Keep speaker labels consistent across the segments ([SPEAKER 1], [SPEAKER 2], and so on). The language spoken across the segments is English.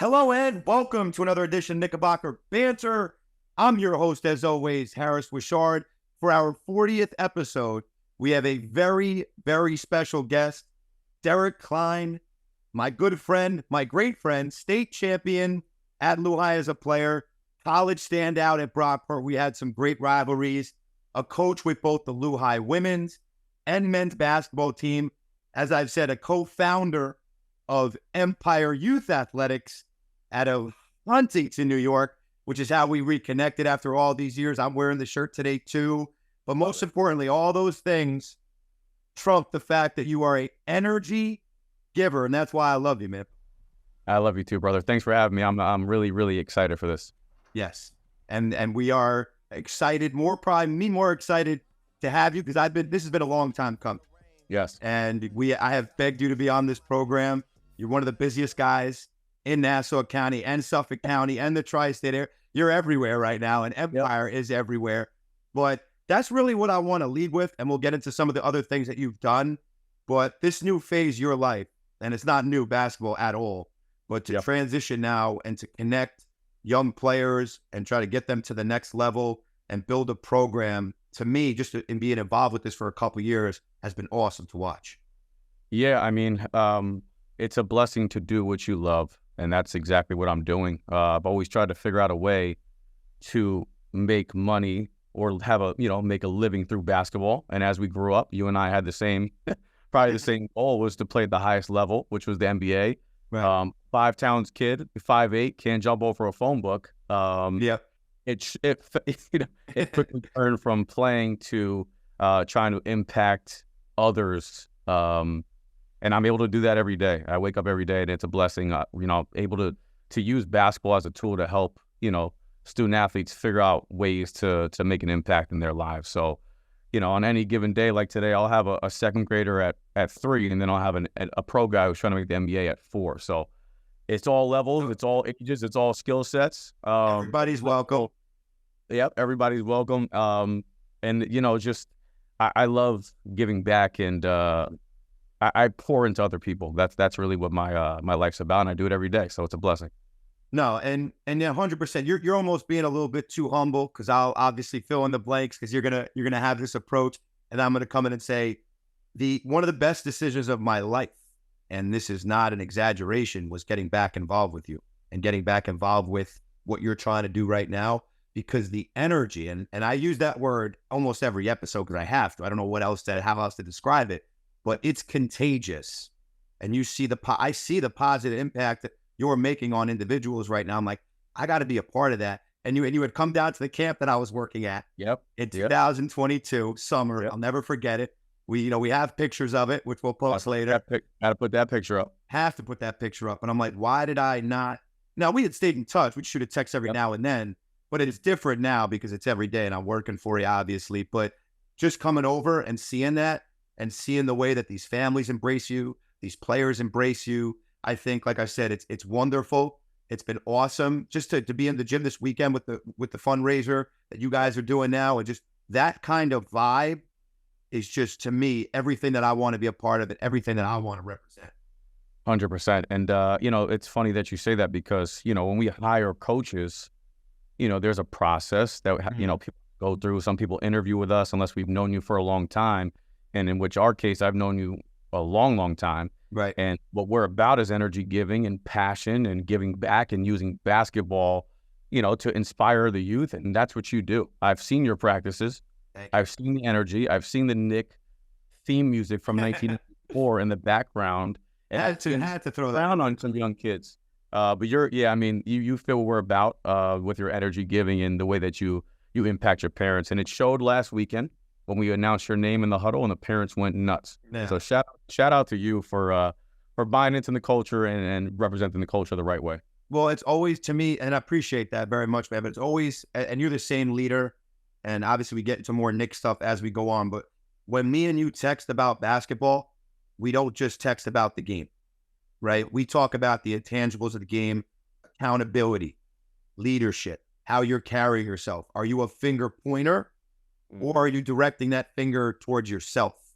[SPEAKER 1] Hello and welcome to another edition of Knickerbocker Banter. I'm your host, as always, Harris Wishard. For our 40th episode, we have a very, very special guest, Derek Klein, my good friend, my great friend, state champion at Lehigh as a player, college standout at Brockport. We had some great rivalries, a coach with both the Lehigh women's and men's basketball team. As I've said, a co-founder of Empire Youth Athletics out of Huntington, New York, which is how we reconnected after all these years. I'm wearing the shirt today too. But most importantly, all those things trump the fact that you are an energy giver, and that's why I love you, man.
[SPEAKER 2] I love you too, brother. Thanks for having me. I'm really, really excited for this.
[SPEAKER 1] Yes. And we are excited, more excited to have you, because this has been a long time coming.
[SPEAKER 2] Yes.
[SPEAKER 1] And I have begged you to be on this program. You're one of the busiest guys in Nassau County and Suffolk County and the tri-state area. You're everywhere right now, and Empire is everywhere. But that's really what I want to lead with, and we'll get into some of the other things that you've done. But this new phase of your life, and it's not new basketball at all, but to transition now and to connect young players and try to get them to the next level and build a program, to me, in being involved with this for a couple of years, has been awesome to watch.
[SPEAKER 2] Yeah, I mean, it's a blessing to do what you love, and that's exactly what I'm doing. I've always tried to figure out a way to make money or make a living through basketball. And as we grew up, you and I had probably the same goal, was to play at the highest level, which was the NBA. Right. 5 towns kid, 5'8", can't jump over a phone book. It quickly turned from playing to trying to impact others. And I'm able to do that every day. I wake up every day, and it's a blessing. Able to use basketball as a tool to help student athletes figure out ways to make an impact in their lives. So, on any given day like today, I'll have a second grader at 3, and then I'll have a pro guy who's trying to make the NBA at 4. So it's all levels, it's all ages, it's all skill sets.
[SPEAKER 1] Everybody's welcome.
[SPEAKER 2] Yep, everybody's welcome. I love giving back, and I pour into other people. That's really what my life's about, and I do it every day. So it's a blessing.
[SPEAKER 1] No, and 100%. You're almost being a little bit too humble, because I'll obviously fill in the blanks, because you're gonna have this approach, and I'm gonna come in and say one of the best decisions of my life, and this is not an exaggeration, was getting back involved with you and getting back involved with what you're trying to do right now, because the energy, and I use that word almost every episode because I have to. I don't know how else to describe it, but it's contagious. And I see the positive impact that you're making on individuals right now. I'm like, I got to be a part of that. And you had come down to the camp that I was working at. In 2022 summer. I'll never forget it. We have pictures of it, which we'll post later.
[SPEAKER 2] Gotta put that picture up.
[SPEAKER 1] Have to put that picture up. And I'm like, why did I not? Now, we had stayed in touch. We'd shoot a text every now and then, but it's different now because it's every day and I'm working for you, obviously. But just coming over and seeing that, and seeing the way that these families embrace you, these players embrace you, I think, like I said, it's wonderful. It's been awesome just to be in the gym this weekend with the fundraiser that you guys are doing now, and just that kind of vibe is just, to me, everything that I want to be a part of, and everything that I want to represent.
[SPEAKER 2] 100%. And it's funny that you say that, because when we hire coaches, there's a process that people go through. Some people interview with us unless we've known you for a long time. And in our case, I've known you a long, long time.
[SPEAKER 1] Right.
[SPEAKER 2] And what we're about is energy giving and passion and giving back and using basketball, to inspire the youth. And that's what you do. I've seen your practices. I've seen the energy. I've seen the Knick theme music from 1994 in the background. And
[SPEAKER 1] I had to throw that
[SPEAKER 2] down on some young kids. But you feel what we're about with your energy giving and the way that you impact your parents. And it showed last weekend when we announced your name in the huddle, and the parents went nuts. Yeah. So shout out to you for buying into the culture and representing the culture the right way.
[SPEAKER 1] Well, it's always, to me, and I appreciate that very much, man, but it's always, and you're the same leader, and obviously we get into more Knicks stuff as we go on, but when me and you text about basketball, we don't just text about the game, right? We talk about the intangibles of the game, accountability, leadership, how you're carrying yourself. Are you a finger pointer? Or are you directing that finger towards yourself,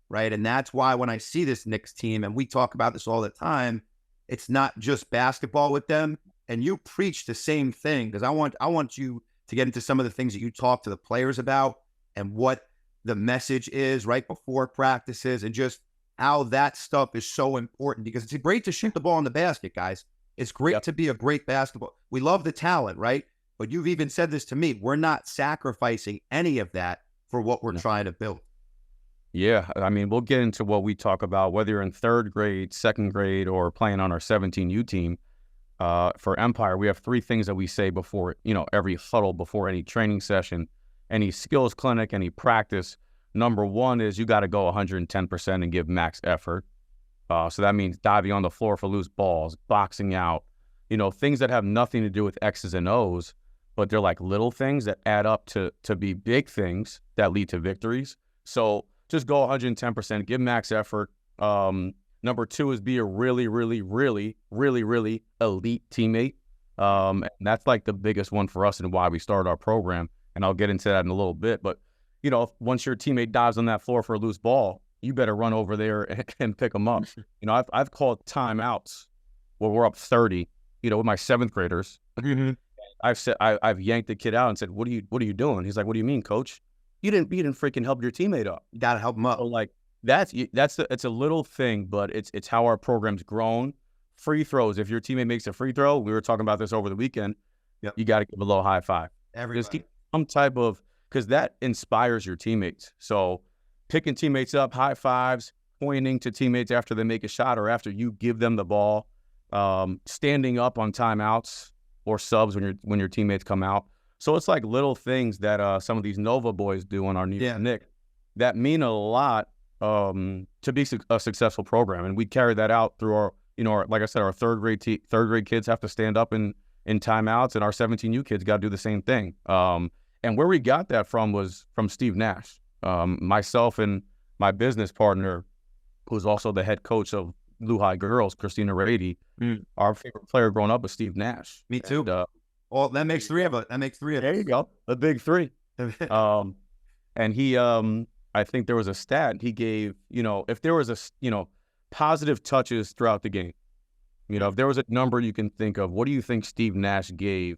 [SPEAKER 1] right? And that's why when I see this Knicks team, and we talk about this all the time, it's not just basketball with them. And you preach the same thing, because I want you to get into some of the things that you talk to the players about and what the message is right before practices, and just how that stuff is so important, because it's great to shoot the ball in the basket, guys. It's great to be a great basketball. We love the talent, right? But you've even said this to me. We're not sacrificing any of that for what we're trying to build.
[SPEAKER 2] Yeah. I mean, we'll get into what we talk about, whether you're in third grade, second grade, or playing on our 17U team. For Empire, we have 3 things that we say before, every huddle, before any training session, any skills clinic, any practice. Number 1 is you got to go 110% and give max effort. So that means diving on the floor for loose balls, boxing out, things that have nothing to do with X's and O's, but they're like little things that add up to be big things that lead to victories. So just go 110%, give max effort. Number 2 is be a really, really, really, really, really elite teammate. And that's like the biggest one for us and why we started our program. And I'll get into that in a little bit. But, once your teammate dives on that floor for a loose ball, you better run over there and pick them up. I've called timeouts where we're up 30, with my 7th graders.
[SPEAKER 1] Mm-hmm.
[SPEAKER 2] I've yanked the kid out and said, what are you doing? He's like, what do you mean, coach? You didn't freaking help your teammate up.
[SPEAKER 1] You got to help him up.
[SPEAKER 2] So it's a little thing, but it's how our program's grown. Free throws. If your teammate makes a free throw, we were talking about this over the weekend.
[SPEAKER 1] Yep.
[SPEAKER 2] You got to give a little high five.
[SPEAKER 1] Everybody.
[SPEAKER 2] Just keep some type of, because that inspires your teammates. So picking teammates up, high fives, pointing to teammates after they make a shot or after you give them the ball, standing up on timeouts or subs when your teammates come out. So it's like little things that some of these Nova boys do on our Nick that mean a lot to be a successful program. And we carry that out through our, like I said, our third grade kids have to stand up in timeouts, and our 17U kids got to do the same thing. And where we got that from was from Steve Nash. Myself and my business partner, who's also the head coach of Lehigh Girls, Christina Rady, our favorite player growing up was Steve Nash.
[SPEAKER 1] Me too.
[SPEAKER 2] And,
[SPEAKER 1] that makes 3 of us. That makes 3 of us.
[SPEAKER 2] There you go. The big 3. And he, I think there was a stat he gave, if there was positive touches throughout the game, if there was a number you can think of, what do you think Steve Nash gave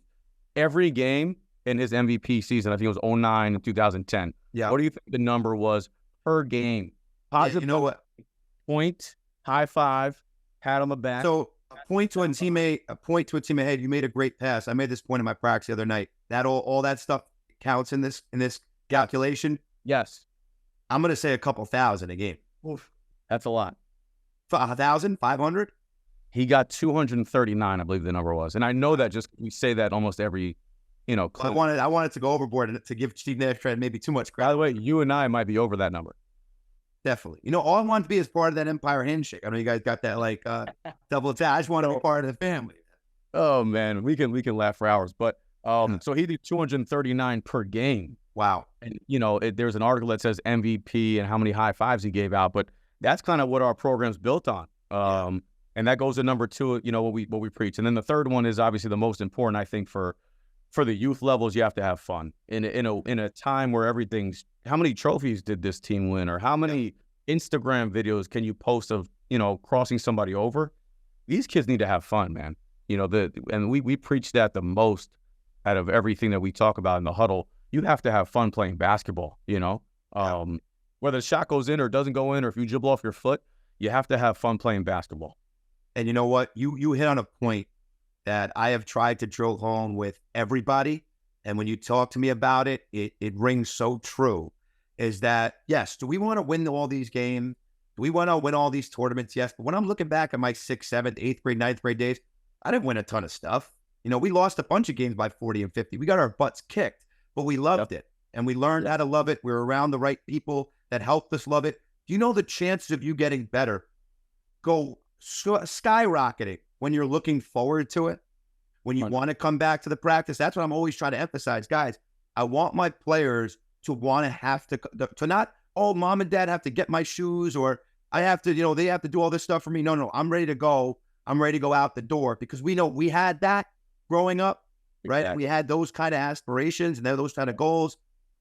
[SPEAKER 2] every game in his MVP season? I think it was 2009 and 2010.
[SPEAKER 1] Yeah.
[SPEAKER 2] What do you think the number was per game? Positive.
[SPEAKER 1] You know what?
[SPEAKER 2] Point, high five, pat on the back.
[SPEAKER 1] So a point to a teammate, hey, you made a great pass. I made this point in my practice the other night. That all that stuff counts in this calculation.
[SPEAKER 2] Yes.
[SPEAKER 1] I'm gonna say a couple thousand a game.
[SPEAKER 2] Oof. That's a lot.
[SPEAKER 1] 1,000, 500.
[SPEAKER 2] He got 239, I believe the number was. And I know that just we say that almost every,
[SPEAKER 1] I wanted to go overboard and to give Steve Nash credit, maybe too much credit.
[SPEAKER 2] By the way, you and I might be over that number.
[SPEAKER 1] Definitely. All I want to be is part of that Empire handshake. I know you guys got that double tap. I just want to be part of the family.
[SPEAKER 2] Oh man, we can laugh for hours. But so he did 239 per game.
[SPEAKER 1] Wow.
[SPEAKER 2] And there's an article that says MVP and how many high fives he gave out, but that's kind of what our program's built on. And that goes to number 2, what we preach. And then the third one is obviously the most important, I think, for the youth levels. You have to have fun in a time where everything's, how many trophies did this team win, or how many Instagram videos can you post of crossing somebody over? These kids need to have fun, man. And we preach that the most out of everything that we talk about in the huddle. You have to have fun playing basketball. Whether the shot goes in or doesn't go in, or if you dribble off your foot, you have to have fun playing basketball.
[SPEAKER 1] And you know what? You hit on a point that I have tried to drill home with everybody. And when you talk to me about it, it rings so true, is that, yes, do we want to win all these games? Do we want to win all these tournaments? Yes. But when I'm looking back at my 6th, 7th, 8th grade, 9th grade days, I didn't win a ton of stuff. We lost a bunch of games by 40 and 50. We got our butts kicked, but we loved it. And we learned how to love it. We were around the right people that helped us love it. Do you know the chances of you getting better go skyrocketing when you're looking forward to it, when you want to come back to the practice? That's what I'm always trying to emphasize, guys. I want my players to want to have to not, oh, mom and dad have to get my shoes, or I have to, they have to do all this stuff for me. No, I'm ready to go. I'm ready to go out the door, because we know we had that growing up, right?
[SPEAKER 2] Exactly.
[SPEAKER 1] We had those kind of aspirations and those kind of goals.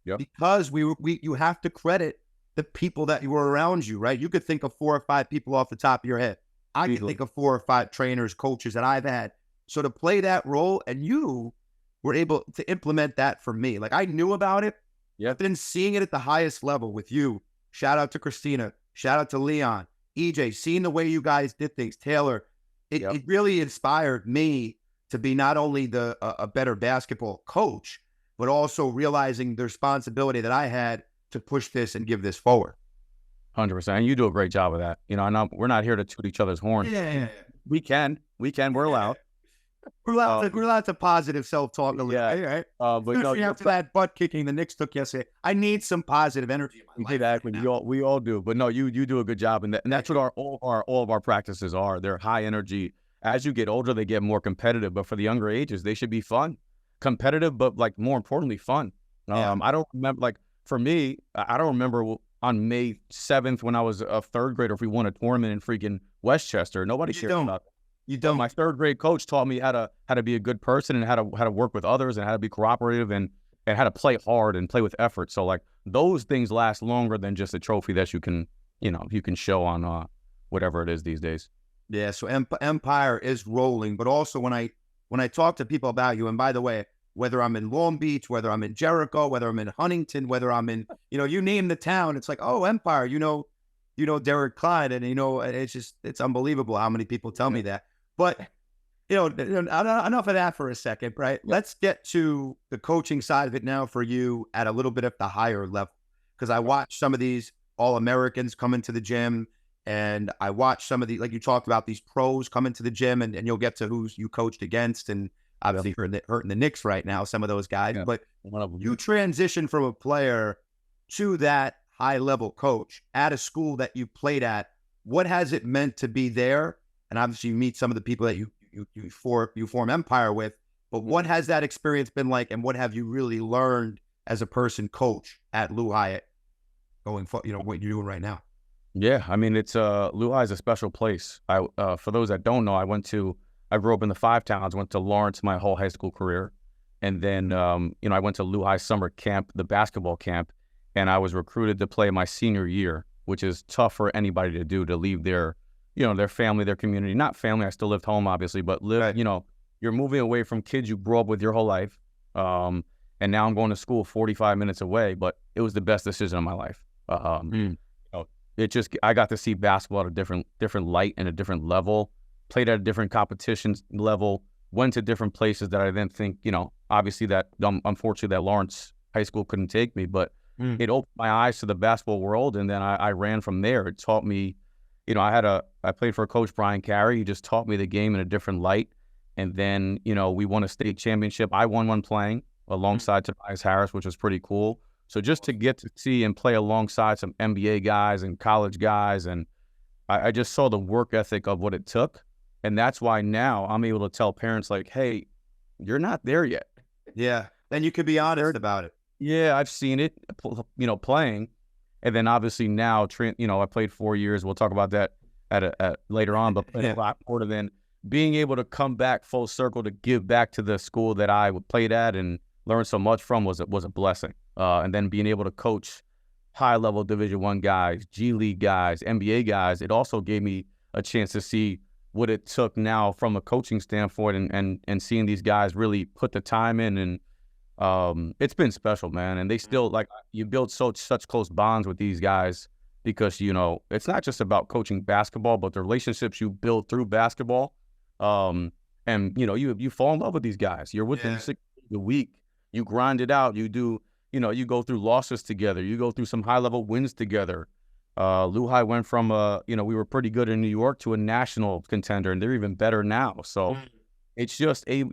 [SPEAKER 2] Yep.
[SPEAKER 1] Because you have to credit the people that you were around you, right? You could think of 4 or 5 people off the top of your head. I can think of 4 or 5 trainers, coaches that I've had. So to play that role, and you were able to implement that for me. Like I knew about it,
[SPEAKER 2] Yeah.
[SPEAKER 1] but then seeing it at the highest level with you, shout out to Christina, shout out to Leon, EJ, seeing the way you guys did things, Taylor, it really inspired me to be not only a better basketball coach, but also realizing the responsibility that I had to push this and give this forward.
[SPEAKER 2] 100%. And you do a great job of that. You know, I know we're not here to toot each other's horn.
[SPEAKER 1] Yeah.
[SPEAKER 2] We can. We're allowed.
[SPEAKER 1] We're allowed to positive self-talk a little bit, right?
[SPEAKER 2] But
[SPEAKER 1] especially after that butt kicking the Knicks took yesterday. I need some positive energy in my life.
[SPEAKER 2] Exactly. We all do. But no, you do a good job, and that's what all of our practices are. They're high energy. As you get older, they get more competitive. But for the younger ages, they should be fun, competitive, but like more importantly, fun. I don't remember, like for me, I don't remember on May 7th when I was a third grader if we won a tournament in freaking Westchester. Nobody cares about it.
[SPEAKER 1] You don't.
[SPEAKER 2] My third grade coach taught me how to be a good person and how to work with others and how to be cooperative and how to play hard and play with effort. So like those things last longer than just a trophy that you can show on whatever it is these days.
[SPEAKER 1] Yeah. So Empire is rolling, but also when I talk to people about you, and by the way, whether I'm in Long Beach, whether I'm in Jericho, whether I'm in Huntington, whether I'm in, you name the town, it's like, oh, Empire, Derek Klein, and it's unbelievable how many people tell me that. But, enough of that for a second, right? Let's get to the coaching side of it now for you at a little bit of the higher level. Because I watch some of these All-Americans come into the gym, and I watch some of the, like you talked about, these pros come into the gym, and you'll get to who's you coached against, and obviously hurting the Knicks right now, some of those guys. Yeah. But you transition from a player to that high-level coach at a school that you played at. What has it meant to be there? And obviously you meet some of the people that you form Empire with, but what has that experience been like, and what have you really learned as a person coach at Lou Hyatt going for, what you're doing right now?
[SPEAKER 2] Yeah, I mean, it's Lou High is a special place. For those that don't know, I grew up in the Five Towns, went to Lawrence my whole high school career, and then I went to Lou High summer camp, the basketball camp, and I was recruited to play my senior year, which is tough for anybody to do, to leave their family, their community. Not family, I still lived home, obviously, but you're moving away from kids you grew up with your whole life. And now I'm going to school 45 minutes away, but it was the best decision of my life. I got to see basketball at a different light and a different level, played at a different competitions level, went to different places that I didn't think, obviously that, unfortunately that Lawrence High School couldn't take me, but it opened my eyes to the basketball world. And then I ran from there. It taught me, I played for Coach Brian Carey. He just taught me the game in a different light. And then, we won a state championship. I won one playing alongside Tobias Harris, which was pretty cool. So just to get to see and play alongside some NBA guys and college guys, and I just saw the work ethic of what it took. And that's why now I'm able to tell parents like, hey, you're not there yet.
[SPEAKER 1] Yeah. Then you could be honest about it.
[SPEAKER 2] Yeah, I've seen it, playing. And then obviously now, I played 4 years. We'll talk about that at later on, but played a lot more than being able to come back full circle to give back to the school that I played at and learned so much from was a blessing. And then being able to coach high-level Division I guys, G League guys, NBA guys, it also gave me a chance to see what it took now from a coaching standpoint and seeing these guys really put the time in. And it's been special, man. And they still, you build such close bonds with these guys because, it's not just about coaching basketball, but the relationships you build through basketball. And, you fall in love with these guys. You're with them 6 days a week. You grind it out. You do, you go through losses together. You go through some high-level wins together. Lou High went from, we were pretty good in New York to a national contender, and they're even better now. So it's just, it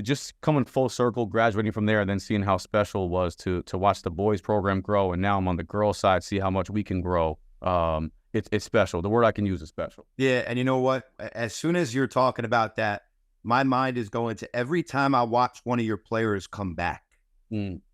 [SPEAKER 2] just coming full circle, graduating from there, and then seeing how special it was to watch the boys program grow. And now I'm on the girls side, see how much we can grow. It's special. The word I can use is special.
[SPEAKER 1] Yeah. And you know what? As soon as you're talking about that, my mind is going to every time I watch one of your players come back.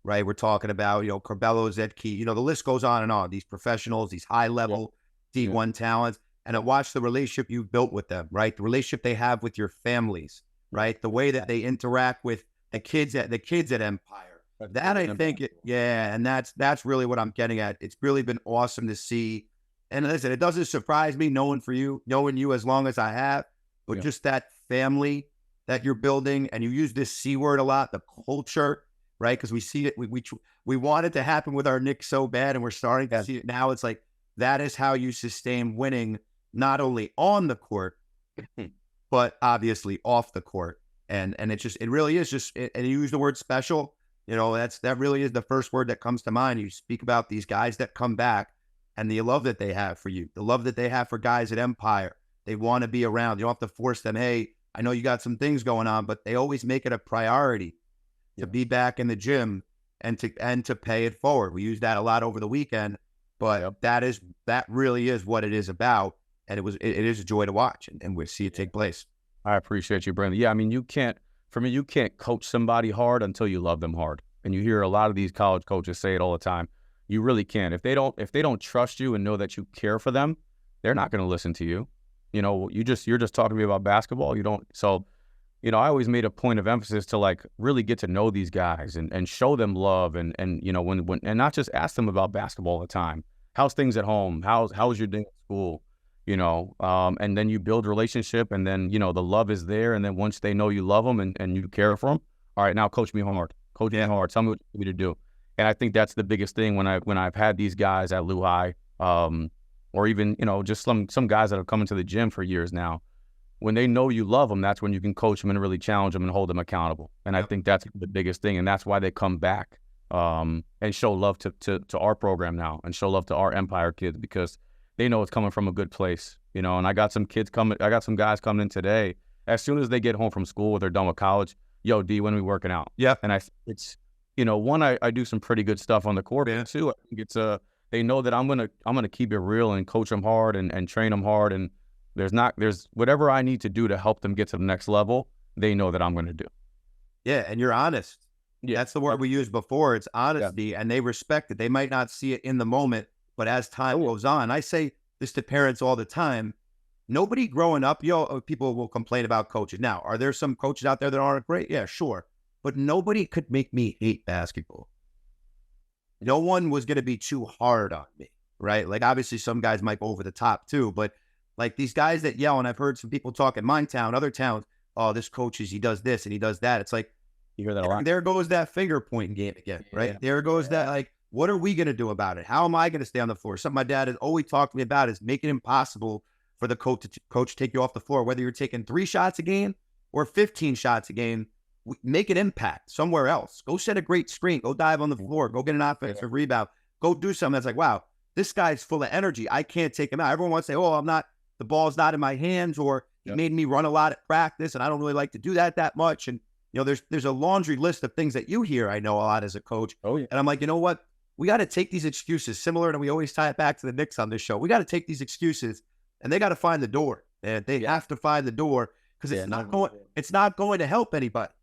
[SPEAKER 1] Right. We're talking about, Corbello, Zedke, the list goes on and on. These professionals, these high level D1 talents. And I watch the relationship you've built with them, right? The relationship they have with your families, right? The way that they interact with the kids at Empire. That I think, and that's really what I'm getting at. It's really been awesome to see And listen, it doesn't surprise me knowing you as long as I have, but just that family that you're building, and you use this C word a lot, the culture, right? Because we see it, we want it to happen with our Knicks so bad, and we're starting to see it now. It's like, that is how you sustain winning, not only on the court, but obviously off the court. And it really is just, and you use the word special, that really is the first word that comes to mind. You speak about these guys that come back and the love that they have for you, the love that they have for guys at Empire. They want to be around. You don't have to force them. Hey, I know you got some things going on, but they always make it a priority to be back in the gym and to pay it forward. We use that a lot over the weekend, but that really is what it is about. And it is a joy to watch, and we see it take place.
[SPEAKER 2] I appreciate you, Brandon. Yeah, I mean, you can't coach somebody hard until you love them hard. And you hear a lot of these college coaches say it all the time. You really can't. If they don't trust you and know that you care for them, they're not going to listen to you. You're just talking to me about basketball. You don't. So, I always made a point of emphasis to like really get to know these guys and show them love and when and not just ask them about basketball all the time. How's things at home? How's your day at school? And then you build a relationship, and then, the love is there. And then once they know you love them and you care for them, all right, now coach me hard, me hard. Tell me what you need to do. And I think that's the biggest thing when I've had these guys at Lehigh, or even, just some guys that have come into the gym for years now. When they know you love them, that's when you can coach them and really challenge them and hold them accountable. And I think that's the biggest thing. And that's why they come back, and show love to our program now, and show love to our Empire kids, because they know it's coming from a good place, and I got some guys coming in today. As soon as they get home from school or they're done with college, yo, D, when are we working out? Yeah. And I do some pretty good stuff on the court too. I think it's they know that I'm gonna keep it real and coach them hard and train them hard. And there's whatever I need to do to help them get to the next level, they know that I'm gonna do.
[SPEAKER 1] Yeah, and you're honest. Yeah. That's the word we used before. It's honesty, and they respect it. They might not see it in the moment, but as time goes on, I say this to parents all the time. Nobody growing up, people will complain about coaches. Now, are there some coaches out there that aren't great? Yeah, sure. But nobody could make me hate basketball. No one was going to be too hard on me, right? Like, obviously, some guys might go over the top too, but like these guys that yell, and I've heard some people talk in my town, other towns, oh, this coach he does this and he does that. It's like,
[SPEAKER 2] you hear that a lot.
[SPEAKER 1] There goes that finger pointing game again, right? Yeah. There goes that, like, what are we going to do about it? How am I going to stay on the floor? Something my dad has always talked to me about is making it impossible for the coach to take you off the floor, whether you're taking 3 shots a game or 15 shots a game. Make an impact somewhere else. Go set a great screen. Go dive on the floor. Go get an offensive rebound. Go do something that's like, wow, this guy's full of energy. I can't take him out. Everyone wants to say, oh, the ball's not in my hands, or he made me run a lot at practice, and I don't really like to do that much. And, there's a laundry list of things that you hear, I know, a lot as a coach. Oh, yeah. And I'm like, you know what? We got to take these excuses, similar, and we always tie it back to the Knicks on this show. We got to take these excuses, and they got to find the door. And they have to find the door, because it's not going to help anybody.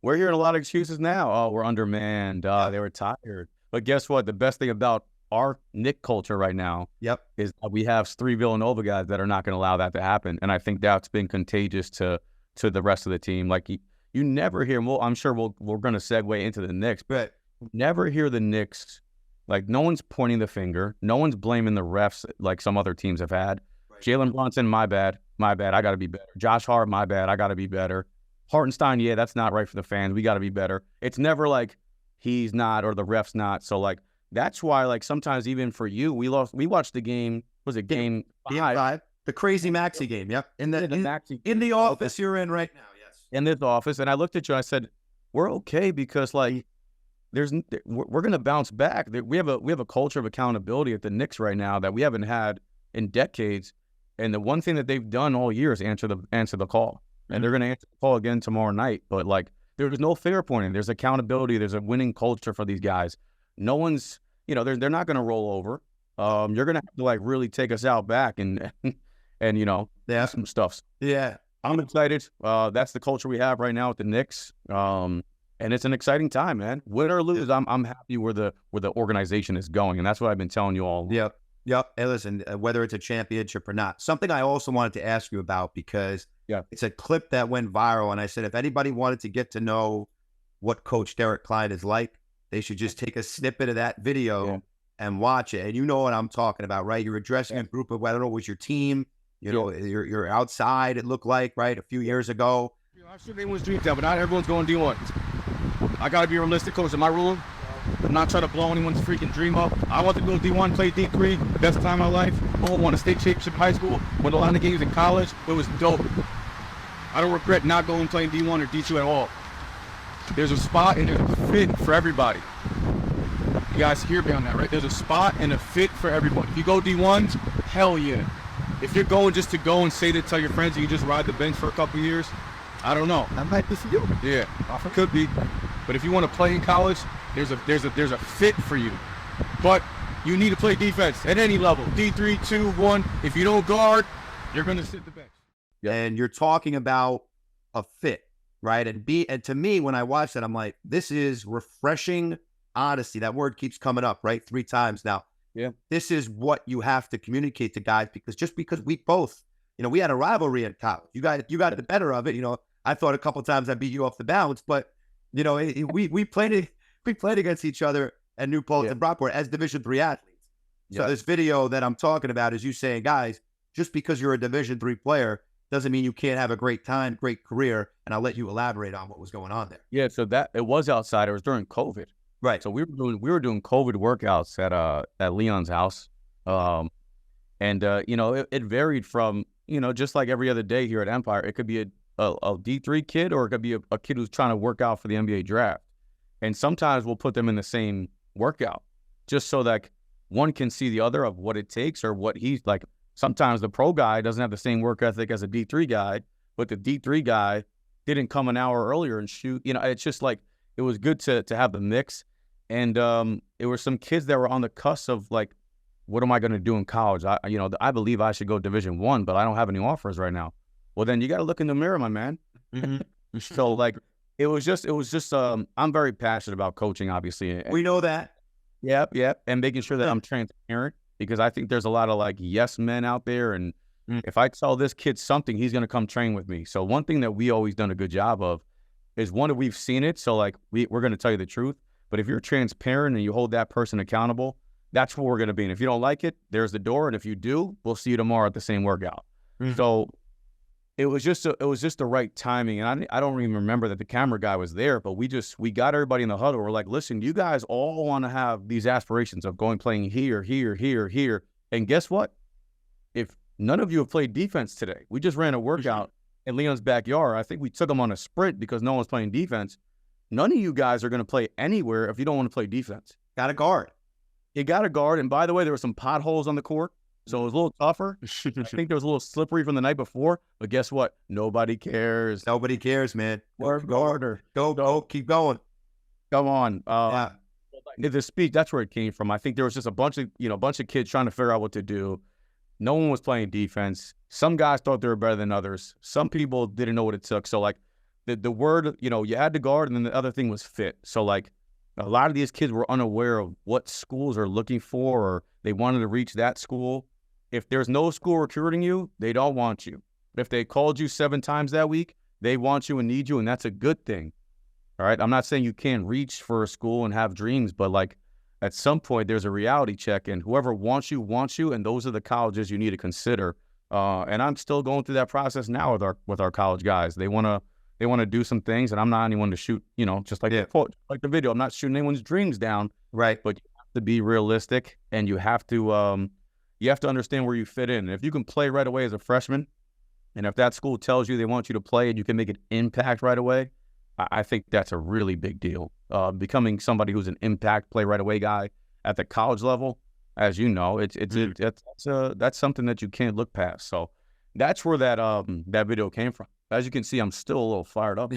[SPEAKER 2] We're hearing a lot of excuses now. Oh, we're undermanned. They were tired. But guess what? The best thing about our Knick culture right now is that we have 3 Villanova guys that are not going to allow that to happen. And I think that's been contagious to the rest of the team. Like, you never hear, well, I'm sure we're going to segue into the Knicks, but never hear the Knicks, like, no one's pointing the finger. No one's blaming the refs like some other teams have had. Right. Jalen Brunson, my bad. I got to be better. Josh Hart, my bad. I got to be better. Hartenstein, yeah, that's not right for the fans. We got to be better. It's never like he's not or the ref's not. So, like, that's why, like, sometimes even for you, we watched the game. Was it game 5?
[SPEAKER 1] The crazy Maxey game. Yep. In the office you're in right now. Yes.
[SPEAKER 2] In this office. And I looked at you, I said, we're okay, because, like, we're going to bounce back. We have a culture of accountability at the Knicks right now that we haven't had in decades. And the one thing that they've done all year is answer the call. And they're going to answer the call again tomorrow night. But, like, there's no finger pointing. There's accountability. There's a winning culture for these guys. No one's, they're not going to roll over. You're going to have to, like, really take us out back and some stuff. Yeah. I'm excited. That's the culture we have right now with the Knicks. And it's an exciting time, man. Win or lose, I'm happy where the organization is going. And that's what I've been telling you all.
[SPEAKER 1] Yep. Hey, listen, whether it's a championship or not, something I also wanted to ask you about, because it's a clip that went viral. And I said, if anybody wanted to get to know what Coach Derek Klein is like, they should just take a snippet of that video and watch it, and you know what I'm talking about, right? You're addressing a group of, I don't know, it was your team, you know, you're outside, it looked like, right, a few years ago.
[SPEAKER 3] I'm sure everyone's dreams out, but not everyone's going D1. I got to be realistic, coach, in my room. I'm not trying to blow anyone's freaking dream up. I want to go D1, play D3, best time of my life. I won a state championship in high school, won a lot of games in college. It was dope. I don't regret not going playing D1 or D2 at all. There's a spot and there's a fit for everybody. You guys hear me on that, right? There's a spot and a fit for everyone. If you go D1, hell yeah. If you're going just to go and say that, tell your friends you just ride the bench for a couple years, I don't know.
[SPEAKER 1] That might be for you.
[SPEAKER 3] Yeah, it could be. But if you want to play in college, there's a fit for you. But you need to play defense at any level. D3, 2, 1. If you don't guard, you're going to sit the bench.
[SPEAKER 1] And you're talking about a fit, right? And to me, when I watch that, I'm like, this is refreshing honesty. That word keeps coming up, right? 3 times now.
[SPEAKER 2] Yeah.
[SPEAKER 1] This is what you have to communicate to guys, because just because we both, you know, we had a rivalry in college. You got the better of it. You know, I thought a couple times I beat you off the bounce, but you know, we played against each other at New Paltz and Brockport as Division III athletes. So this video that I'm talking about is you saying, guys, just because you're a Division III player doesn't mean you can't have a great time, great career. And I'll let you elaborate on what was going on there.
[SPEAKER 2] Yeah, so that it was outside. It was during COVID.
[SPEAKER 1] Right.
[SPEAKER 2] So we were doing COVID workouts at Leon's house. You know, it varied from, you know, just like every other day here at Empire. It could be a D3 kid, or it could be a kid who's trying to work out for the NBA draft. And sometimes we'll put them in the same workout just so that one can see the other of what it takes or what he's like. Sometimes the pro guy doesn't have the same work ethic as a D3 guy, but the D3 guy didn't come an hour earlier and shoot. You know, it's just like, it was good to have the mix. And it were some kids that were on the cusp of like, what am I going to do in college? I believe I should go Division I, but I don't have any offers right now. Well, then you got to look in the mirror, my man.
[SPEAKER 1] Mm-hmm.
[SPEAKER 2] So like, it was just, I'm very passionate about coaching, obviously.
[SPEAKER 1] We know that.
[SPEAKER 2] Yep. And making sure that I'm transparent, because I think there's a lot of like yes men out there. And if I tell this kid something, he's going to come train with me. So one thing that we always done a good job of is, one, we've seen it. So like, we're going to tell you the truth. But if you're transparent and you hold that person accountable, that's where we're going to be. And if you don't like it, there's the door. And if you do, we'll see you tomorrow at the same workout. Mm-hmm. So it was just the right timing. And I don't even remember that the camera guy was there, but we got everybody in the huddle. We're like, listen, you guys all want to have these aspirations of playing here. And guess what? If none of you have played defense today, we just ran a workout in Leon's backyard. I think we took them on a sprint because no one's playing defense. None of you guys are going to play anywhere if you don't want to play defense.
[SPEAKER 1] Got a guard.
[SPEAKER 2] You got a guard. And by the way, there were some potholes on the court, so it was a little tougher. I think there was a little slippery from the night before, but guess what? Nobody cares.
[SPEAKER 1] Nobody cares, man.
[SPEAKER 2] Work harder.
[SPEAKER 1] Go, keep going.
[SPEAKER 2] Come on. The speech, that's where it came from. I think there was just a bunch of kids trying to figure out what to do. No one was playing defense. Some guys thought they were better than others. Some people didn't know what it took. So like the word, you had to guard, and then the other thing was fit. So like a lot of these kids were unaware of what schools are looking for, or they wanted to reach that school. If there's no school recruiting you, they don't want you. If they called you 7 times that week, they want you and need you, and that's a good thing. All right? I'm not saying you can't reach for a school and have dreams, but like at some point there's a reality check, and whoever wants you, and those are the colleges you need to consider. And I'm still going through that process now with our college guys. They want to do some things, and I'm not anyone to shoot, just like the quote, like the video. I'm not shooting anyone's dreams down.
[SPEAKER 1] Right.
[SPEAKER 2] But you have to be realistic, and you have to understand where you fit in. And if you can play right away as a freshman, and if that school tells you they want you to play and you can make an impact right away, I think that's a really big deal. Becoming somebody who's an impact play right away guy at the college level, as you know, that's something that you can't look past. So that's where that video came from. As you can see, I'm still a little fired up.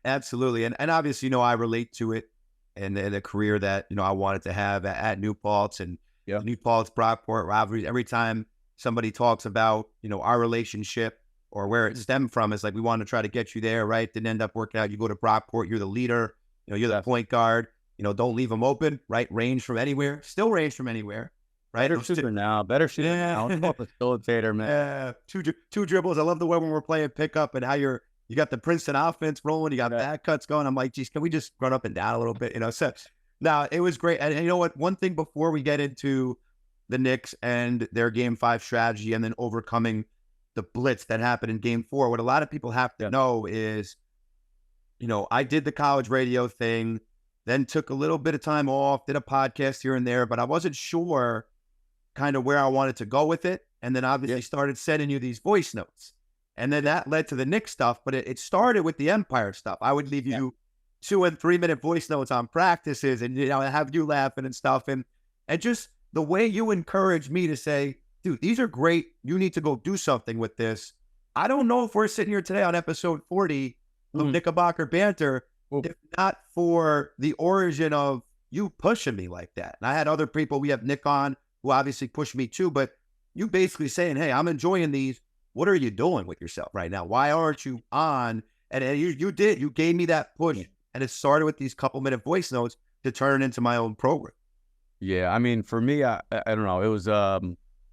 [SPEAKER 1] Absolutely. And obviously, I relate to it and the career that, I wanted to have at New Paltz and New Paltz, Brockport, rivalries. Every time somebody talks about, our relationship or where it stemmed from, it's like, we want to try to get you there, right? Didn't end up working out. You go to Brockport, you're the leader, you're the point guard, don't leave them open, right? Range from anywhere, still range from anywhere. Right?
[SPEAKER 2] Better shooter now. I'm a facilitator, man.
[SPEAKER 1] Two dribbles. I love the way when we're playing pickup and how you got the Princeton offense rolling. You got back cuts going. I'm like, geez, can we just run up and down a little bit? So No, it was great. And you know what? One thing before we get into the Knicks and their Game 5 strategy and then overcoming the blitz that happened in Game 4, what a lot of people have to know is, I did the college radio thing, then took a little bit of time off, did a podcast here and there, but I wasn't sure kind of where I wanted to go with it. And then obviously started sending you these voice notes. And then that led to the Knicks stuff, but it started with the Empire stuff. I would leave you 2 and 3 minute voice notes on practices and, have you laughing and stuff. And just the way you encourage me to say, dude, these are great. You need to go do something with this. I don't know if we're sitting here today on episode 40 of Knickerbocker Banter, if not for the origin of you pushing me like that. And I had other people, we have Nick on, who obviously pushed me too, but you basically saying, hey, I'm enjoying these. What are you doing with yourself right now? Why aren't you on? And you gave me that push. And it started with these couple minute voice notes to turn it into my own program.
[SPEAKER 2] Yeah, I mean, for me, I don't know. It was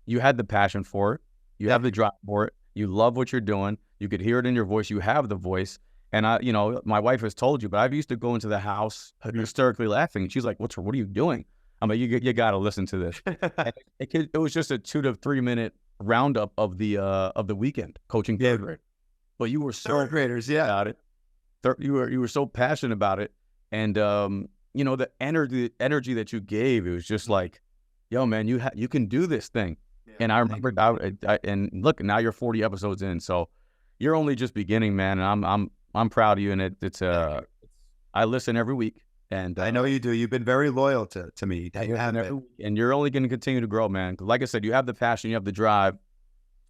[SPEAKER 2] you had the passion for it. You have the drive for it. You love what you're doing. You could hear it in your voice. You have the voice. And my wife has told you, but I used to go into the house hysterically laughing. And she's like, what are you doing? I'm like, you got to listen to this. It was just a 2 to 3 minute roundup of the weekend coaching third grade. But you were so
[SPEAKER 1] third graders, about
[SPEAKER 2] it. You were so passionate about it, and the energy that you gave, it was just like, yo, man, you can do this thing. And I remember, and look, now you're 40 episodes in, so you're only just beginning, man. And I'm proud of you, and it's I listen every week, and
[SPEAKER 1] I know you do. You've been very loyal to me. You have it,
[SPEAKER 2] and you're only going to continue to grow, man. Like I said, you have the passion, you have the drive,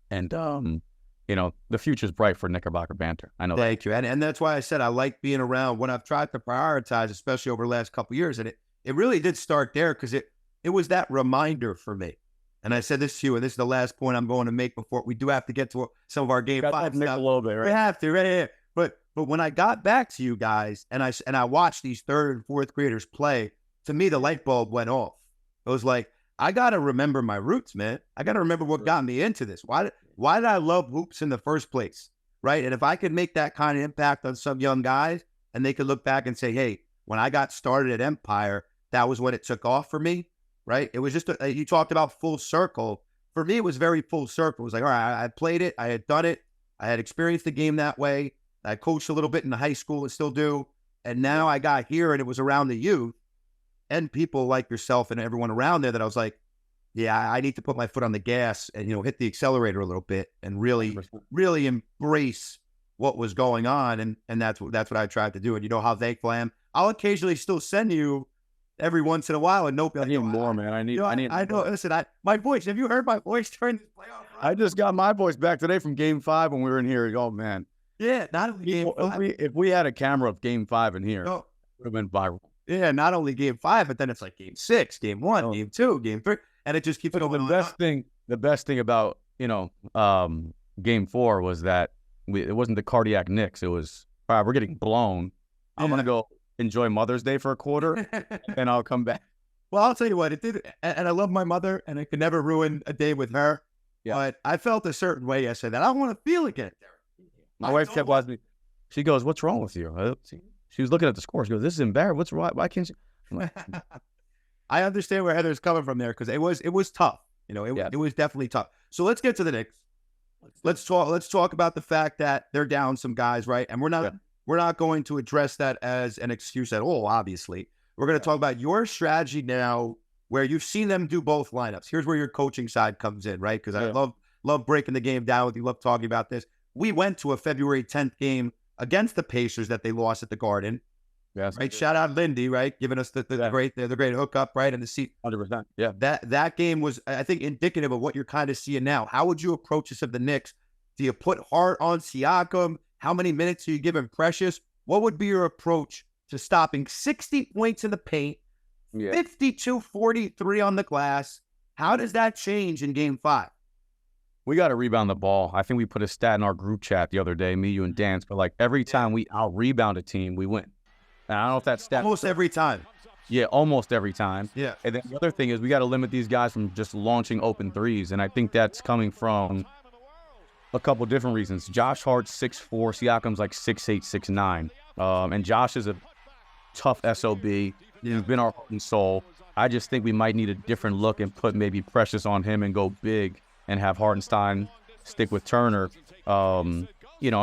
[SPEAKER 2] and the future's bright for Knickerbocker Banter. I know.
[SPEAKER 1] Thank you. And that's why I said I like being around when I've tried to prioritize, especially over the last couple of years. And it really did start there because it was that reminder for me. And I said this to you, and this is the last point I'm going to make before we do have to get to some of our Game 5 stuff.
[SPEAKER 2] A little bit, right?
[SPEAKER 1] We have to, right here. But when I got back to you guys and I watched these third and fourth graders play, to me, the light bulb went off. It was like, I got to remember my roots, man. I got to remember what got me into this. Why did I love hoops in the first place, right? And if I could make that kind of impact on some young guys and they could look back and say, hey, when I got started at Empire, that was when it took off for me, right? It was just, you talked about full circle. For me, it was very full circle. It was like, all right, I played it. I had done it. I had experienced the game that way. I coached a little bit in the high school and still do. And now I got here and it was around the youth and people like yourself and everyone around there that I was like, yeah, I need to put my foot on the gas and, hit the accelerator a little bit and really, really embrace what was going on. And that's what I tried to do. And you know how thankful I am. I'll occasionally still send you every once in a while. And nope,
[SPEAKER 2] I need more, man. I
[SPEAKER 1] know. Listen, my voice. Have you heard my voice during this playoff?
[SPEAKER 2] I just got my voice back today from Game 5 when we were in here. Oh man.
[SPEAKER 1] Yeah, not only Game 5.
[SPEAKER 2] If we had a camera of Game 5 in here, it would have been viral.
[SPEAKER 1] Yeah, not only Game 5, but then it's like Game 6, Game 1, Game 2, Game 3, and it just keeps going on.
[SPEAKER 2] The best thing about Game 4 was that it wasn't the cardiac Knicks. It was, all right, we're getting blown. I'm gonna go enjoy Mother's Day for a quarter, and I'll come back.
[SPEAKER 1] Well, I'll tell you what, it did, and I love my mother, and I could never ruin a day with her. Yeah. But I felt a certain way yesterday that I don't want to feel again.
[SPEAKER 2] My wife kept watching me. She goes, "What's wrong with you?" She was looking at the score. She goes, "This is embarrassing. What's wrong? Why can't you?"
[SPEAKER 1] I understand where Heather's coming from there because it was tough. It was definitely tough. So let's get to the Knicks. Let's talk about the fact that they're down some guys, right? And we're not going to address that as an excuse at all. Obviously, we're going to talk about your strategy now, where you've seen them do both lineups. Here's where your coaching side comes in, right? Because I love breaking the game down with you. Love talking about this. We went to a February 10th game against the Pacers that they lost at the Garden.
[SPEAKER 2] Yes.
[SPEAKER 1] Right. Shout out Lindy, right? Giving us the great hookup, right? And the seat.
[SPEAKER 2] 100%. Yeah.
[SPEAKER 1] That game was, I think, indicative of what you're kind of seeing now. How would you approach this of the Knicks? Do you put Hart on Siakam? How many minutes are you giving Precious? What would be your approach to stopping 60 points in the paint, 52-43 on the glass? How does that change in Game 5?
[SPEAKER 2] We got to rebound the ball. I think we put a stat in our group chat the other day, me, you, and Dance, but like every time we out-rebound a team, we win. And I don't know if that stat...
[SPEAKER 1] Almost every time.
[SPEAKER 2] Yeah, almost every time.
[SPEAKER 1] Yeah.
[SPEAKER 2] And then the other thing is we got to limit these guys from just launching open threes, and I think that's coming from a couple different reasons. Josh Hart's 6'4", Siakam's like 6'8", 6'9". And Josh is a tough SOB. He's been our heart and soul. I just think we might need a different look and put maybe Precious on him and go big and have Hartenstein stick with Turner. And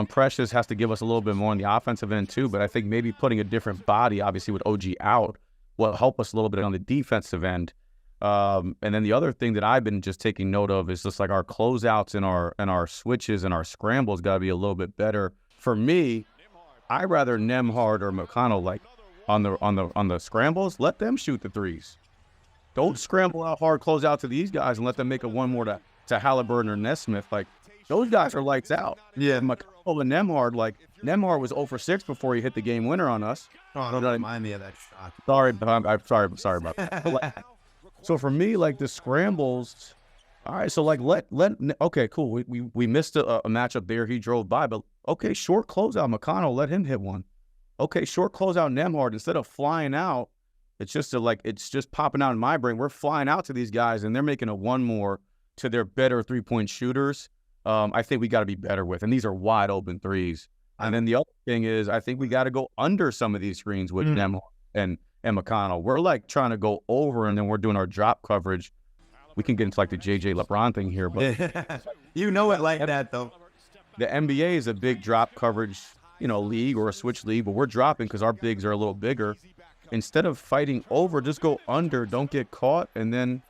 [SPEAKER 2] Precious has to give us a little bit more on the offensive end too, but I think maybe putting a different body, obviously with OG out, will help us a little bit on the defensive end. And then the other thing that I've been just taking note of is just like our closeouts and our switches and our scrambles got to be a little bit better. For me, I'd rather Nembhard or McConnell, like on the scrambles, let them shoot the threes. Don't scramble out hard, close out to these guys and let them make a one more to Halliburton or Nesmith. Like, those guys are lights out.
[SPEAKER 1] Yeah.
[SPEAKER 2] McConnell and Nembhard, like, Nembhard was 0 for 6 before he hit the game winner on us.
[SPEAKER 1] Oh, don't remind me of that shot.
[SPEAKER 2] Sorry, but I'm sorry about that. So for me, like, the scrambles, all right, so like okay, cool. We missed a matchup there. He drove by, but okay, short closeout McConnell, let him hit one. Okay, short closeout Nembhard, instead of flying out, it's just popping out in my brain. We're flying out to these guys and they're making a one more to their better 3-point shooters. I think we got to be better with, and these are wide open threes. And then the other thing is, I think we got to go under some of these screens with Nembhard and McConnell. We're like trying to go over, and then we're doing our drop coverage. We can get into like the JJ LeBron thing here, but
[SPEAKER 1] you know it like that though.
[SPEAKER 2] The NBA is a big drop coverage, league or a switch league, but we're dropping because our bigs are a little bigger. Instead of fighting over, just go under, don't get caught, and then,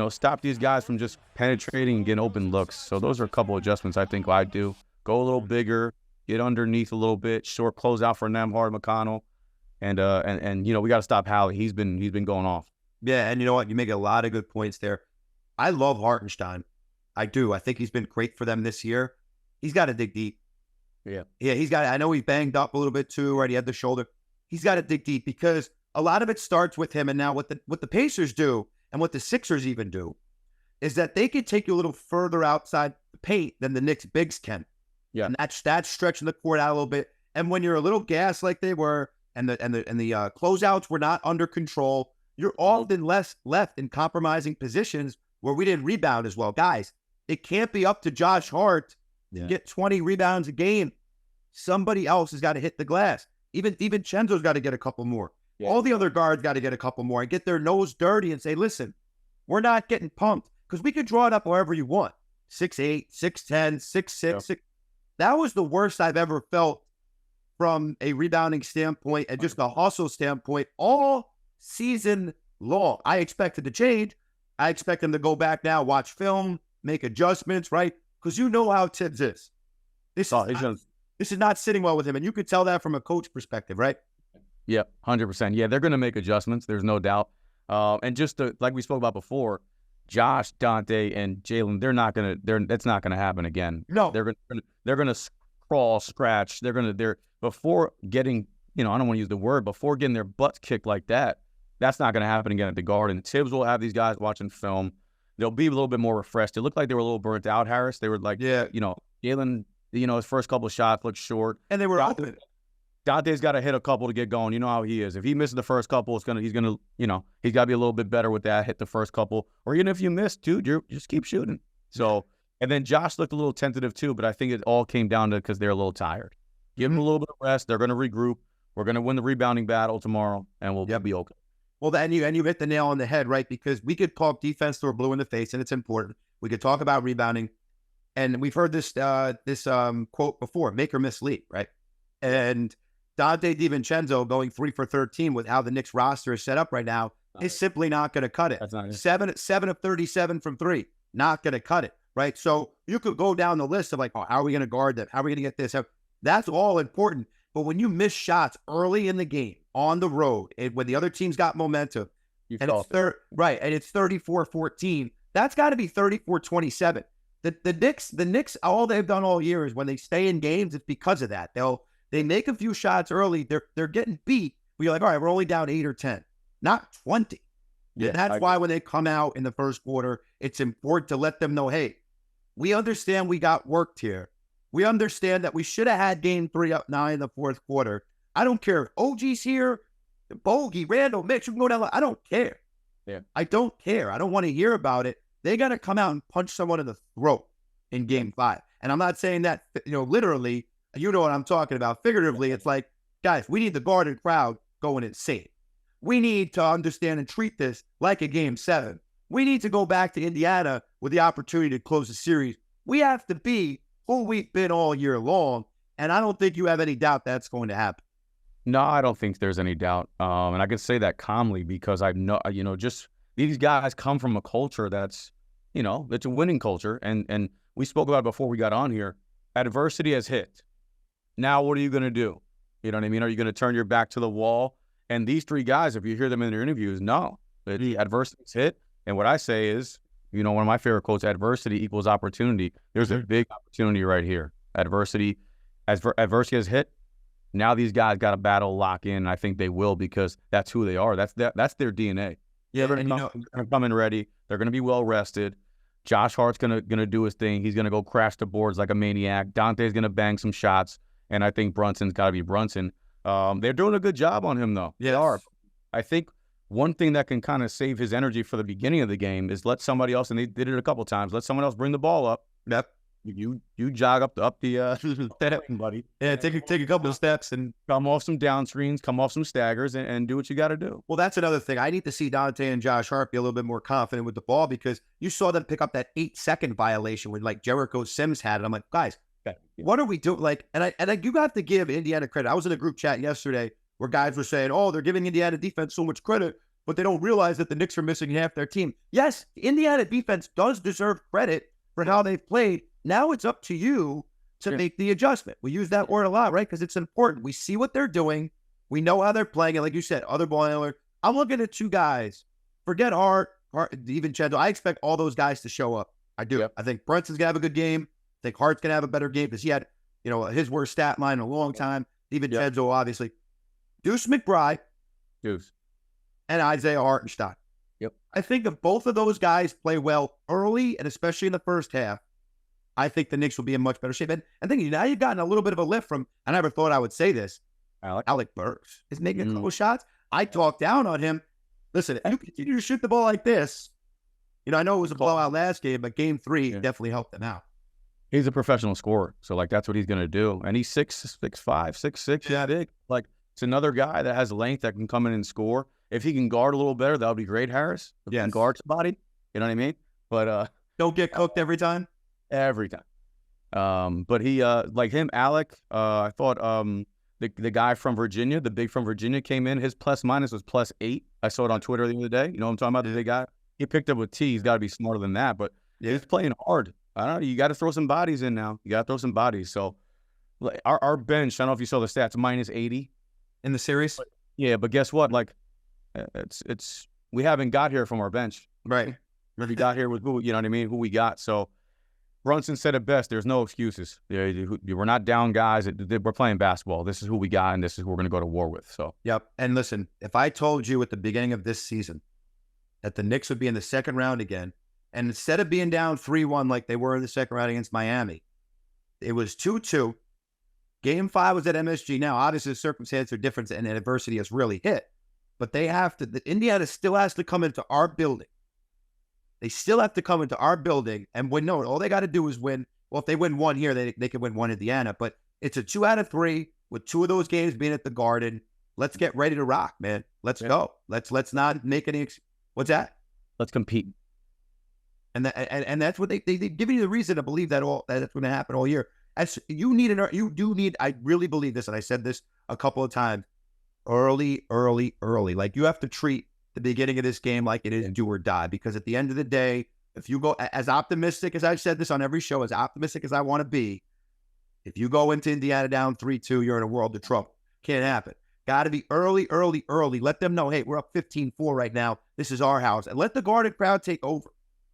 [SPEAKER 2] stop these guys from just penetrating and getting open looks. So those are a couple adjustments I think I do. Go a little bigger, get underneath a little bit, short close out for Nembhard, McConnell, and we got to stop Hallie. He's been going off.
[SPEAKER 1] Yeah, and you know what? You make a lot of good points there. I love Hartenstein. I do. I think he's been great for them this year. He's got to dig deep.
[SPEAKER 2] Yeah,
[SPEAKER 1] I know he's banged up a little bit too, right? He had the shoulder. He's got to dig deep because a lot of it starts with him. And now what the Pacers do and what the Sixers even do is that they can take you a little further outside the paint than the Knicks bigs can.
[SPEAKER 2] Yeah.
[SPEAKER 1] And that's stretching the court out a little bit. And when you're a little gassed like they were, and the closeouts were not under control, you're often left in compromising positions where we didn't rebound as well. Guys, it can't be up to Josh Hart to get 20 rebounds a game. Somebody else has got to hit the glass. Even DiVincenzo's got to get a couple more. Yeah. All the other guards got to get a couple more and get their nose dirty and say, listen, we're not getting pumped, because we could draw it up however you want. 6'8", 6'10", 6'6". 6. That was the worst I've ever felt from a rebounding standpoint and just a hustle standpoint all season long. I expect it to change. I expect them to go back now, watch film, make adjustments, right? Because you know how Tibbs is. This is not sitting well with him, and you could tell that from a coach perspective, right?
[SPEAKER 2] Yeah, 100%. Yeah, they're going to make adjustments. There's no doubt. And just like we spoke about before, Josh, Dante, and Jalen, that's not gonna happen again.
[SPEAKER 1] No,
[SPEAKER 2] they're gonna crawl, scratch. They're before getting, I don't want to use the word, before getting their butts kicked like that. That's not gonna happen again at the Garden. Tibbs will have these guys watching film. They'll be a little bit more refreshed. It looked like they were a little burnt out, Harris. They were like, Jalen, his first couple of shots looked short,
[SPEAKER 1] and they were open.
[SPEAKER 2] Dante's got to hit a couple to get going. You know how he is. If he misses the first couple, he's got to be a little bit better with that. Hit the first couple, or even if you miss, dude, you just keep shooting. So, and then Josh looked a little tentative too, but I think it all came down to because they're a little tired. Give them a little bit of rest. They're going to regroup. We're going to win the rebounding battle tomorrow, and we'll be okay.
[SPEAKER 1] Well, then you hit the nail on the head, right? Because we could talk defense till we're blue in the face, and it's important. We could talk about rebounding, and we've heard this quote before: "Make or miss league," right? And Dante DiVincenzo going 3 for 13 with how the Knicks roster is set up right now is simply not going to cut it. 7 of 37 from 3, not going to cut it, right? So you could go down the list of like, how are we going to guard them? How are we going to get this? That's all important. But when you miss shots early in the game, on the road, and when the other team's got momentum, and it's 34-14, that's got to be 34-27. The Knicks, all they've done all year is when they stay in games, it's because of that. They make a few shots early. They're getting beat. We're like, all right, we're only down 8 or 10, not 20. Yeah, and that's why when they come out in the first quarter, it's important to let them know, hey, we understand we got worked here. We understand that we should have had game 3 up 9 in the fourth quarter. I don't care if OG's here, Bogey, Randall, Mitch, you can go down. I don't care.
[SPEAKER 2] Yeah,
[SPEAKER 1] I don't care. I don't want to hear about it. They got to come out and punch someone in the throat in game 5. And I'm not saying that, literally. You know what I'm talking about. Figuratively, it's like, guys, we need the Garden crowd going insane. We need to understand and treat this like a game 7. We need to go back to Indiana with the opportunity to close the series. We have to be who we've been all year long, and I don't think you have any doubt that's going to happen.
[SPEAKER 2] No, I don't think there's any doubt. And I can say that calmly because I know, just these guys come from a culture that's, it's a winning culture. And we spoke about it before we got on here. Adversity has hit. Now, what are you going to do? You know what I mean? Are you going to turn your back to the wall? And these 3 guys, if you hear them in their interviews, no, the adversity's hit. And what I say is, one of my favorite quotes, adversity equals opportunity. There's a big opportunity right here. Adversity has hit. Now these guys got to battle, lock in. I think they will because that's who they are. That's their DNA.
[SPEAKER 1] Yeah,
[SPEAKER 2] they're going to come in ready. They're going to be well rested. Josh Hart's going to do his thing. He's going to go crash the boards like a maniac. Dante's going to bang some shots, and I think Brunson's got to be Brunson. They're doing a good job on him, though.
[SPEAKER 1] Yes.
[SPEAKER 2] They are. I think one thing that can kind of save his energy for the beginning of the game is let somebody else, and they did it a couple times, let someone else bring the ball up.
[SPEAKER 1] Yep.
[SPEAKER 2] You jog up the buddy.
[SPEAKER 1] Yeah, take a couple of steps and
[SPEAKER 2] come off some down screens, come off some staggers, and do what you got to do.
[SPEAKER 1] Well, that's another thing. I need to see Dante and Josh Hart be a little bit more confident with the ball because you saw them pick up that 8-second violation when like Jericho Sims had it. I'm like, guys, what are we doing? Like, and you have to give Indiana credit. I was in a group chat yesterday where guys were saying, "Oh, they're giving Indiana defense so much credit, but they don't realize that the Knicks are missing half their team." Yes, Indiana defense does deserve credit for how they've played. Now it's up to you to make the adjustment. We use that word a lot, right? Because it's important. We see what they're doing. We know how they're playing. And like you said, other ball handler. I'm looking at 2 guys. Forget Hart, even Chandler. I expect all those guys to show up. I do. Yep. I think Brunson's going to have a good game. I think Hart's going to have a better game because he had, his worst stat line in a long time. Even Chenzo, obviously. Deuce McBride. And Isaiah Hartenstein.
[SPEAKER 2] Yep.
[SPEAKER 1] I think if both of those guys play well early and especially in the first half, I think the Knicks will be in much better shape. And I think now you've gotten a little bit of a lift from, I never thought I would say this, Alec Burks is making a couple shots. I talked down on him. Listen, if you continue to shoot the ball like this, I know it was a blowout last game, but game 3 definitely helped them out.
[SPEAKER 2] He's a professional scorer, so that's what he's going to do. And he's 6'5", 6'6", yeah, big. It's another guy that has length that can come in and score. If he can guard a little better, that would be great, Harris. If he can guard somebody, you know what I mean? But
[SPEAKER 1] don't get cooked every time.
[SPEAKER 2] Every time. But he, like him, Alec, I thought the guy from Virginia, the big from Virginia came in. His plus minus was +8. I saw it on Twitter the other day. You know what I'm talking about? The big guy. He picked up with T. He's got to be smarter than that. But he's playing hard. I don't know. You got to throw some bodies in now. You got to throw some bodies. So our bench, I don't know if you saw the stats, -80
[SPEAKER 1] in the series.
[SPEAKER 2] But guess what? It's we haven't got here from our bench.
[SPEAKER 1] Right.
[SPEAKER 2] We got here with who, you know what I mean? Who we got. So Brunson said it best. There's no excuses. We're not down guys. We're playing basketball. This is who we got, and this is who we're going to go to war with. So.
[SPEAKER 1] Yep. And listen, if I told you at the beginning of this season that the Knicks would be in the second round again, and instead of being down 3-1 like they were in the second round against Miami, it was 2-2. Game 5 was at MSG. Now, obviously, the circumstances are different, and adversity has really hit. But they have to. Indiana still has to come into our building. They still have to come into our building and win. No, all they got to do is win. Well, if they win 1 here, they can win 1 in Indiana. But it's a 2 out of 3 with 2 of those games being at the Garden. Let's get ready to rock, man. Let's go. Let's not make any. What's that?
[SPEAKER 2] Let's compete.
[SPEAKER 1] And that's what they give you the reason to believe that's going to happen all year. As you do need. I really believe this, and I said this a couple of times. Early. Like you have to treat the beginning of this game like it is do or die, because at the end of the day, if you go as optimistic as I've said this on every show, as optimistic as I want to be, if you go into Indiana down 3-2, you're in a world of trouble. Can't happen. Got to be early. Let them know, hey, we're up 15-4 right now. This is our house. And let the Garden crowd take over.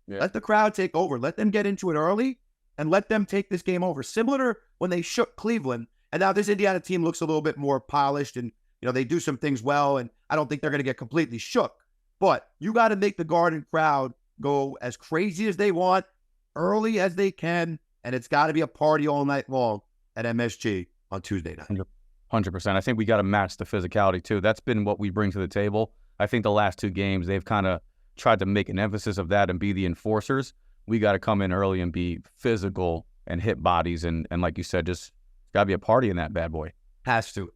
[SPEAKER 1] Yeah. Let the crowd take over. Let them get into it early and let them take this game over. Similar to when they shook Cleveland. And now this Indiana team looks a little bit more polished and, they do some things well. And I don't think they're going to get completely shook. But you got to make the Garden crowd go as crazy as they want, early as they can. And it's got to be a party all night long at MSG on Tuesday night.
[SPEAKER 2] 100%. I think we got to match the physicality too. That's been what we bring to the table. I think the last 2 games, they've kind of tried to make an emphasis of that and be the enforcers. We got to come in early and be physical and hit bodies. And like you said, just got to be a party in that bad boy.
[SPEAKER 1] Has to.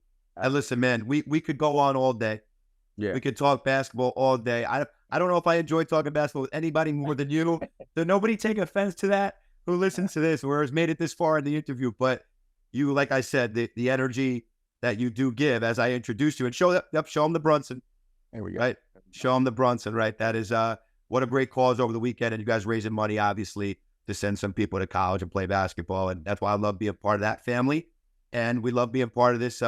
[SPEAKER 1] Listen, man, we could go on all day.
[SPEAKER 2] Yeah.
[SPEAKER 1] We could talk basketball all day. I don't know if I enjoy talking basketball with anybody more than you. So nobody take offense to that who listens to this or has made it this far in the interview. But you, like I said, the energy that you do give as I introduced you, and show them the Brunson.
[SPEAKER 2] There we go.
[SPEAKER 1] Right. Show them the Brunson, right? That is what a great cause over the weekend. And you guys raising money, obviously, to send some people to college and play basketball. And that's why I love being part of that family. And we love being part of this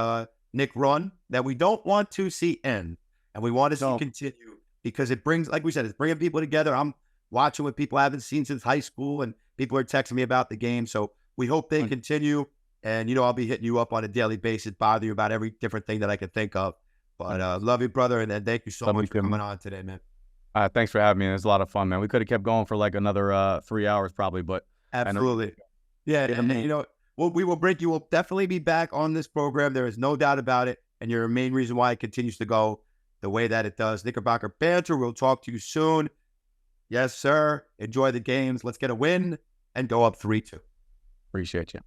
[SPEAKER 1] Knick run that we don't want to see end. And we want to see continue, because it brings, like we said, it's bringing people together. I'm watching with people I haven't seen since high school, and people are texting me about the game. So we hope they continue. And, I'll be hitting you up on a daily basis, bother you about every different thing that I can think of. But love you, brother. And thank you so much for coming on today, man.
[SPEAKER 2] Thanks for having me. It was a lot of fun, man. We could have kept going for like another 3 hours probably, but
[SPEAKER 1] absolutely. Yeah. And, we will break. You will definitely be back on this program. There is no doubt about it. And you're a main reason why it continues to go the way that it does. Knickerbocker Banter. We'll talk to you soon. Yes, sir. Enjoy the games. Let's get a win and go up 3-2.
[SPEAKER 2] Appreciate you.